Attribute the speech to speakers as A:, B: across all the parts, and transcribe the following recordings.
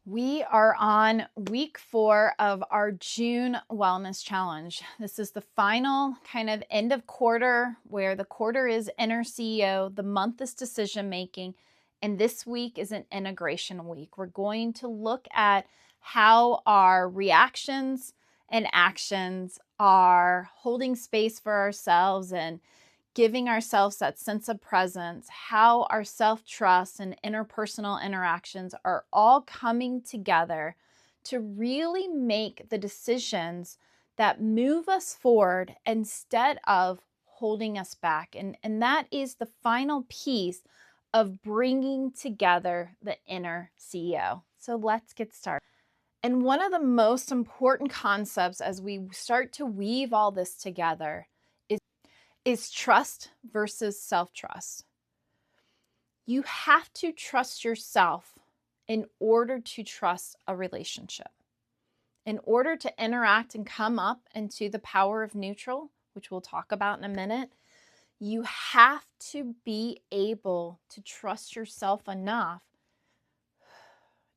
A: We are on week 4 of our June Wellness Challenge. This is the final kind of end of quarter where the quarter is inner CEO, the month is decision making, and this week is an integration week. We're going to look at how our reactions and actions are holding space for ourselves and giving ourselves that sense of presence, how our self-trust and interpersonal interactions are all coming together to really make the decisions that move us forward instead of holding us back. And that is the final piece of bringing together the inner CEO. So let's get started. And one of the most important concepts as we start to weave all this together is trust versus self-trust. You have to trust yourself in order to trust a relationship. In order to interact and come up into the power of neutral, which we'll talk about in a minute, you have to be able to trust yourself enough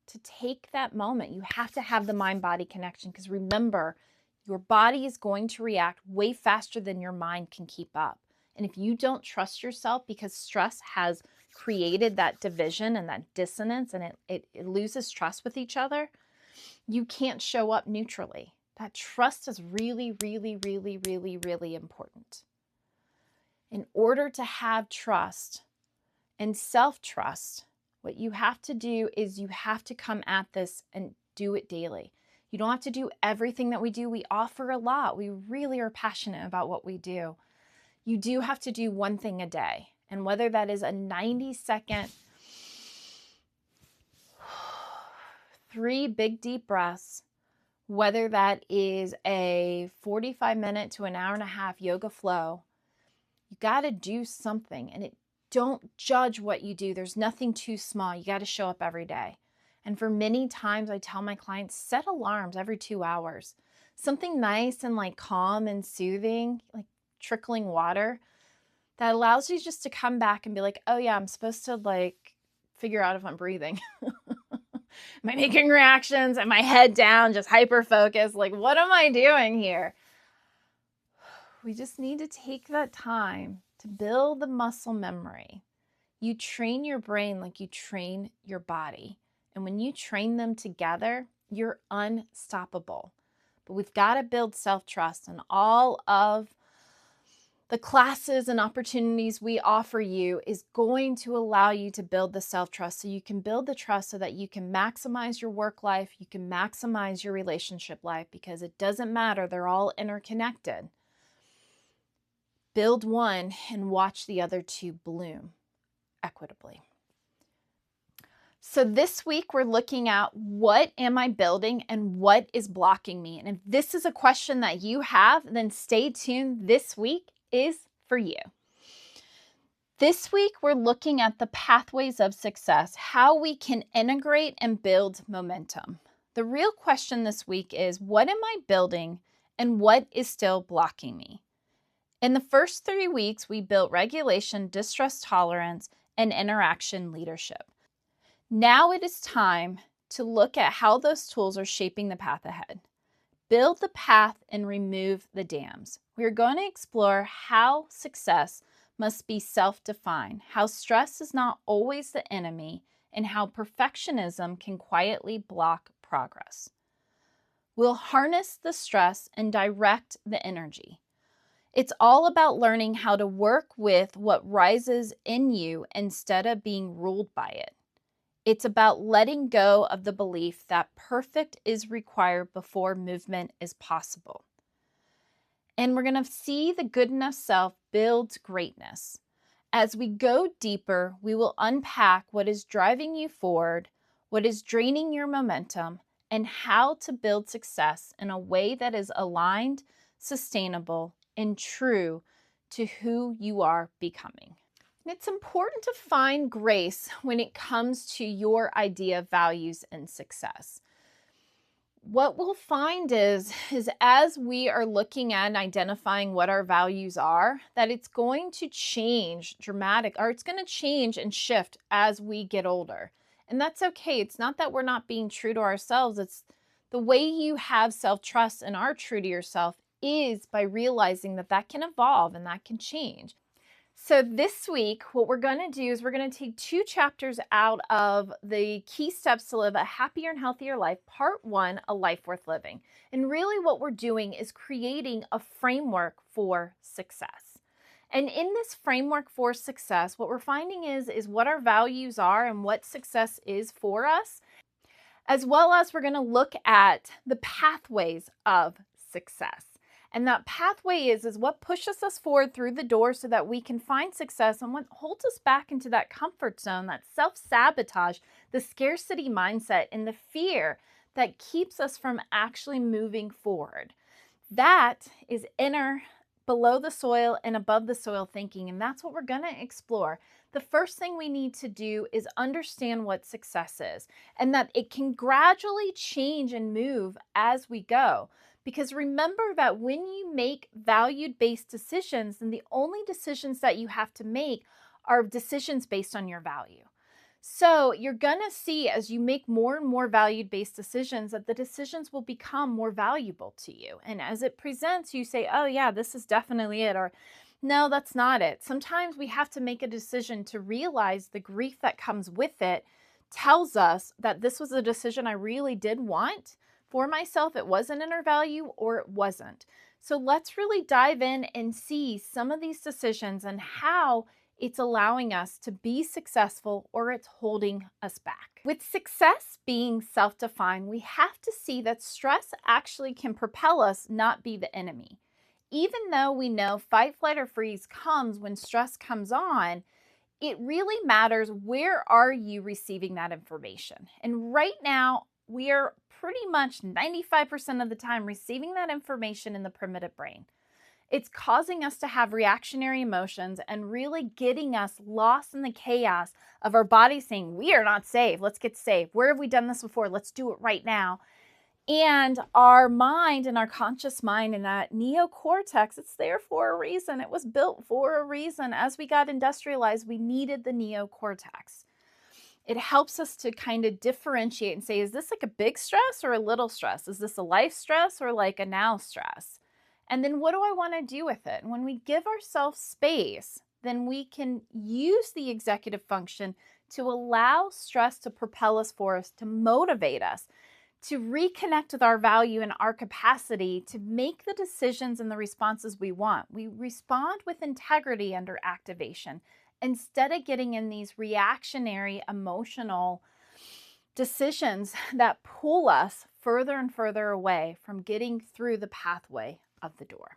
A: to take that moment. You have to have the mind-body connection, because remember, your body is going to react way faster than your mind can keep up. And if you don't trust yourself, because stress has created that division and that dissonance, and it loses trust with each other, you can't show up neutrally. That trust is really, really, really, really, really important. In order to have trust and self-trust, what you have to do is you have to come at this and do it daily. You don't have to do everything that we do. We offer a lot. We really are passionate about what we do. You do have to do one thing a day. And whether that is a 90-second, 3 big deep breaths, whether that is a 45-minute to an hour and a half yoga flow, you got to do something. And don't judge what you do. There's nothing too small. You got to show up every day. And for many times, I tell my clients, set alarms every 2 hours. Something nice and like calm and soothing, like trickling water, that allows you just to come back and be like, oh yeah, I'm supposed to like figure out if I'm breathing. Am I making reactions? Am I head down, just hyper focused? Like, what am I doing here? We just need to take that time to build the muscle memory. You train your brain like you train your body. And when you train them together, you're unstoppable. But we've got to build self-trust, and all of the classes and opportunities we offer you is going to allow you to build the self-trust, so you can build the trust so that you can maximize your work life, you can maximize your relationship life, because it doesn't matter, they're all interconnected. Build one and watch the other two bloom equitably. So this week we're looking at, what am I building and what is blocking me? And if this is a question that you have, then stay tuned. This week is for you. This week we're looking at the pathways of success, how we can integrate and build momentum. The real question this week is, what am I building and what is still blocking me? In the first 3 weeks, we built regulation, distress tolerance, and interaction leadership. Now it is time to look at how those tools are shaping the path ahead. Build the path and remove the dams. We're going to explore how success must be self-defined, how stress is not always the enemy, and how perfectionism can quietly block progress. We'll harness the stress and direct the energy. It's all about learning how to work with what rises in you instead of being ruled by it. It's about letting go of the belief that perfect is required before movement is possible. And we're going to see the good enough self builds greatness. As we go deeper, we will unpack what is driving you forward, what is draining your momentum, and how to build success in a way that is aligned, sustainable, and true to who you are becoming. And it's important to find grace when it comes to your idea of values and success. What we'll find is as we are looking at and identifying what our values are, that it's going to change or it's going to change and shift as we get older. And that's okay. It's not that we're not being true to ourselves. It's the way you have self-trust and are true to yourself is by realizing that that can evolve and that can change. So this week, what we're going to do is we're going to take 2 chapters out of the Key Steps to Live a Happier and Healthier Life, Part 1, A Life Worth Living. And really what we're doing is creating a framework for success. And in this framework for success, what we're finding is what our values are and what success is for us, as well as we're going to look at the pathways of success. And that pathway is what pushes us forward through the door so that we can find success, and what holds us back into that comfort zone, that self-sabotage, the scarcity mindset, and the fear that keeps us from actually moving forward. That is inner, below the soil and above the soil thinking, and that's what we're going to explore. The first thing we need to do is understand what success is, and that it can gradually change and move as we go. Because remember that when you make value-based decisions, then the only decisions that you have to make are decisions based on your value. So you're going to see as you make more and more value-based decisions that the decisions will become more valuable to you. And as it presents, you say, oh yeah, this is definitely it, or no, that's not it. Sometimes we have to make a decision to realize the grief that comes with it tells us that this was a decision I really did want for myself. It was an inner value or it wasn't. So let's really dive in and see some of these decisions and how it's allowing us to be successful or it's holding us back. With success being self-defined, we have to see that stress actually can propel us, not be the enemy. Even though we know fight, flight, or freeze comes when stress comes on, it really matters where are you receiving that information. And right now, we are pretty much 95% of the time receiving that information in the primitive brain. It's causing us to have reactionary emotions and really getting us lost in the chaos of our body saying, we are not safe. Let's get safe. Where have we done this before? Let's do it right now. And our mind and our conscious mind and that neocortex, it's there for a reason. It was built for a reason. As we got industrialized, we needed the neocortex. It helps us to kind of differentiate and say, is this like a big stress or a little stress? Is this a life stress or like a now stress? And then what do I want to do with it? And when we give ourselves space, then we can use the executive function to allow stress to propel us forward, to motivate us, to reconnect with our value and our capacity to make the decisions and the responses we want. We respond with integrity under activation instead of getting in these reactionary emotional decisions that pull us further and further away from getting through the pathway of the door.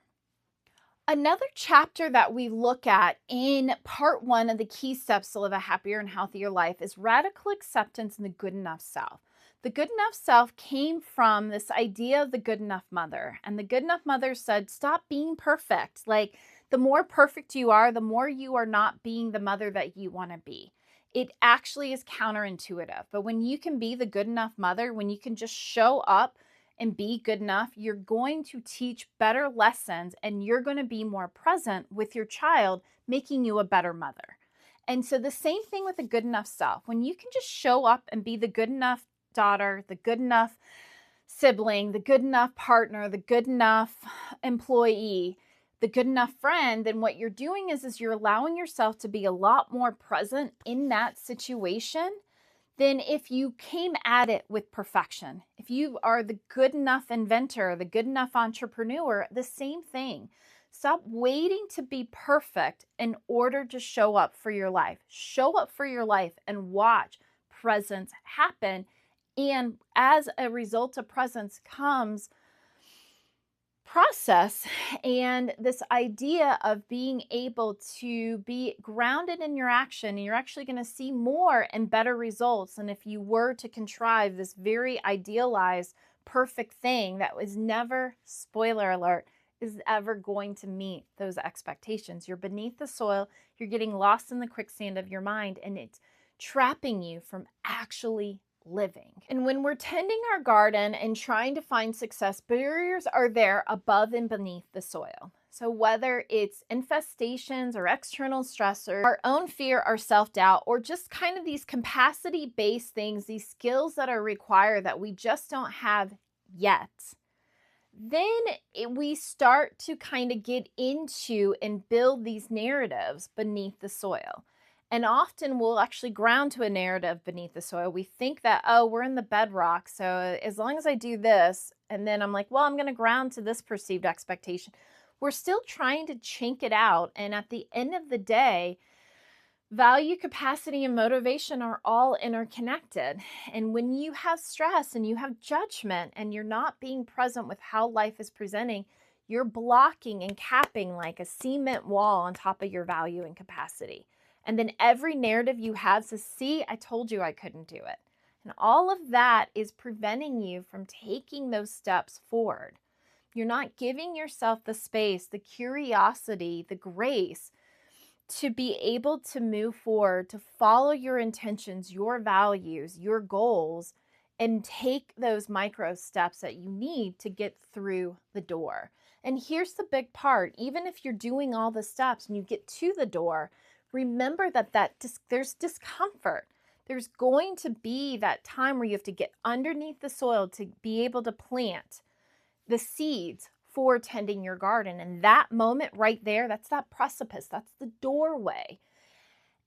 A: Another chapter that we look at in part 1 of the Key Steps to Live a Happier and Healthier Life is radical acceptance and the good enough self. The good enough self came from this idea of the good enough mother. And the good enough mother said, stop being perfect. Like, the more perfect you are, the more you are not being the mother that you want to be. It actually is counterintuitive. But when you can be the good enough mother, when you can just show up and be good enough, you're going to teach better lessons and you're going to be more present with your child, making you a better mother. And so the same thing with a good enough self. When you can just show up and be the good enough daughter, the good enough sibling, the good enough partner, the good enough employee, the good enough friend, then what you're doing is you're allowing yourself to be a lot more present in that situation than if you came at it with perfection. If you are the good enough inventor, the good enough entrepreneur, the same thing. Stop waiting to be perfect in order to show up for your life. Show up for your life and watch presence happen. And as a result of presence comes process and this idea of being able to be grounded in your action. And you're actually going to see more and better results than if you were to contrive this very idealized, perfect thing that was never, spoiler alert, is ever going to meet those expectations. You're beneath the soil, you're getting lost in the quicksand of your mind, and it's trapping you from actually living. And when we're tending our garden and trying to find success, barriers are there above and beneath the soil. So whether it's infestations or external stressors, our own fear, our self-doubt, or just kind of these capacity-based things, these skills that are required that we just don't have yet, then we start to kind of get into and build these narratives beneath the soil. And often we'll actually ground to a narrative beneath the soil. We think that, oh, we're in the bedrock, so as long as I do this, and then I'm like, well, I'm going to ground to this perceived expectation. We're still trying to chink it out. And at the end of the day, value, capacity, and motivation are all interconnected. And when you have stress and you have judgment and you're not being present with how life is presenting, you're blocking and capping like a cement wall on top of your value and capacity. And then every narrative you have says, see, I told you I couldn't do it. And all of that is preventing you from taking those steps forward. You're not giving yourself the space, the curiosity, the grace to be able to move forward, to follow your intentions, your values, your goals, and take those micro steps that you need to get through the door. And here's the big part. Even if you're doing all the steps and you get to the door, remember that there's discomfort. There's going to be that time where you have to get underneath the soil to be able to plant the seeds for tending your garden. And that moment right there, that's that precipice, that's the doorway.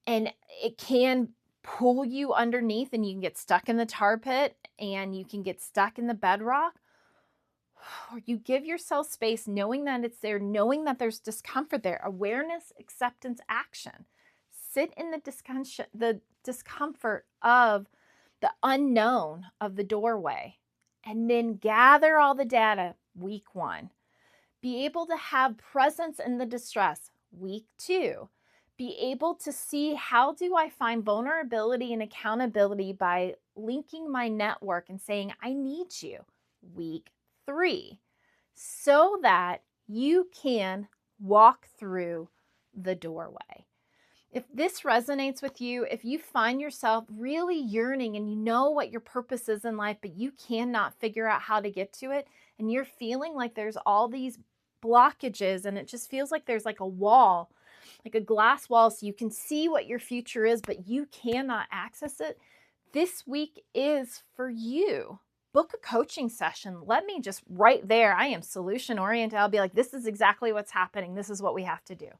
A: And it can pull you underneath and you can get stuck in the tar pit and you can get stuck in the bedrock. Or you give yourself space, knowing that it's there, knowing that there's discomfort there. Awareness, acceptance, action. Sit in the discomfort of the unknown of the doorway. And then gather all the data, week 1. Be able to have presence in the distress, week 2. Be able to see, how do I find vulnerability and accountability by linking my network and saying, I need you, week 3. So that you can walk through the doorway. If this resonates with you, if you find yourself really yearning and you know what your purpose is in life, but you cannot figure out how to get to it, and you're feeling like there's all these blockages and it just feels like there's like a wall, like a glass wall, so you can see what your future is, but you cannot access it, this week is for you. Book a coaching session. Let me just right there, I am solution oriented. I'll be like, this is exactly what's happening. This is what we have to do.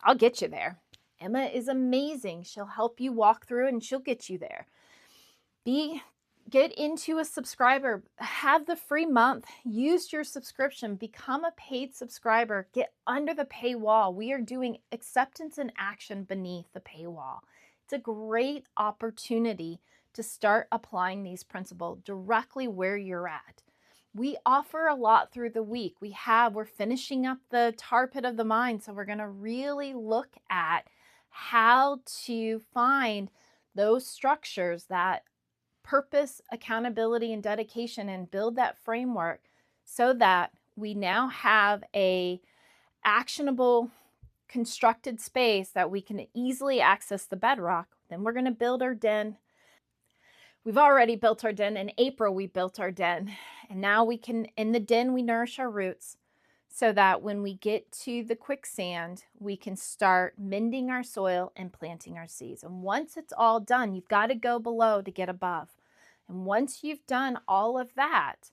A: I'll get you there. Emma is amazing. She'll help you walk through it and she'll get you there. Get into a subscriber. Have the free month. Use your subscription. Become a paid subscriber. Get under the paywall. We are doing acceptance and action beneath the paywall. It's a great opportunity to start applying these principles directly where you're at. We offer a lot through the week. We're finishing up the tar pit of the mind, so we're going to really look at how to find those structures, that purpose, accountability, and dedication, and build that framework so that we now have a actionable, constructed space that we can easily access the bedrock. Then we're going to build our den. We've already built our den. In April, we built our den. And now we can, in the den, we nourish our roots so that when we get to the quicksand, we can start mending our soil and planting our seeds. And once it's all done, you've got to go below to get above. And once you've done all of that,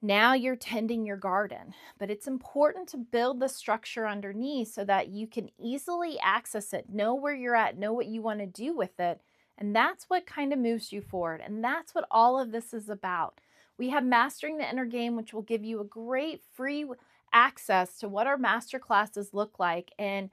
A: now you're tending your garden. But it's important to build the structure underneath so that you can easily access it, know where you're at, know what you want to do with it. And that's what kind of moves you forward. And that's what all of this is about. We have Mastering the Inner Game, which will give you a great free access to what our master classes look like and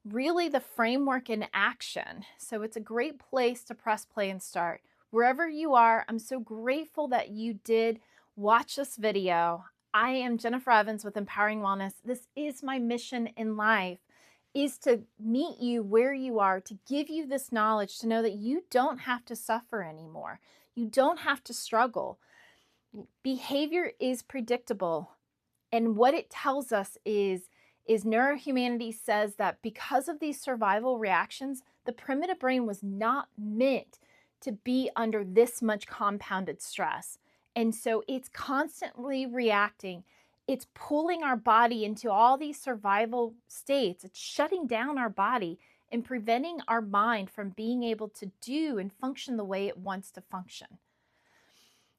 A: really the framework in action. So it's a great place to press play and start. Wherever you are, I'm so grateful that you did watch this video. I am Jennifer Evans with Empowering Wellness. This is my mission in life, is to meet you where you are, to give you this knowledge, to know that you don't have to suffer anymore. You don't have to struggle. Behavior is predictable. And what it tells us is neurohumanity says that because of these survival reactions, the primitive brain was not meant to be under this much compounded stress. And so it's constantly reacting. It's pulling our body into all these survival states. It's shutting down our body and preventing our mind from being able to do and function the way it wants to function.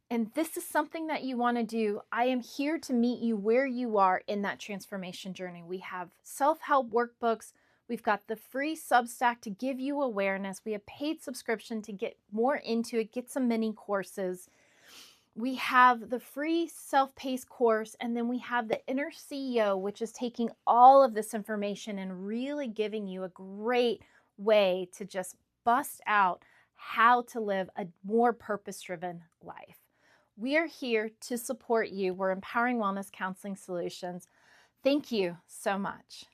A: And this is something that you want to do. I am here to meet you where you are in that transformation journey. We have self-help workbooks. We've got the free Substack to give you awareness. We have paid subscription to get more into it, get some mini courses. We have the free self-paced course, and then we have the Inner CEO, which is taking all of this information and really giving you a great way to just bust out how to live a more purpose-driven life. We are here to support you. We're Empowering Wellness Counseling Solutions. Thank you so much.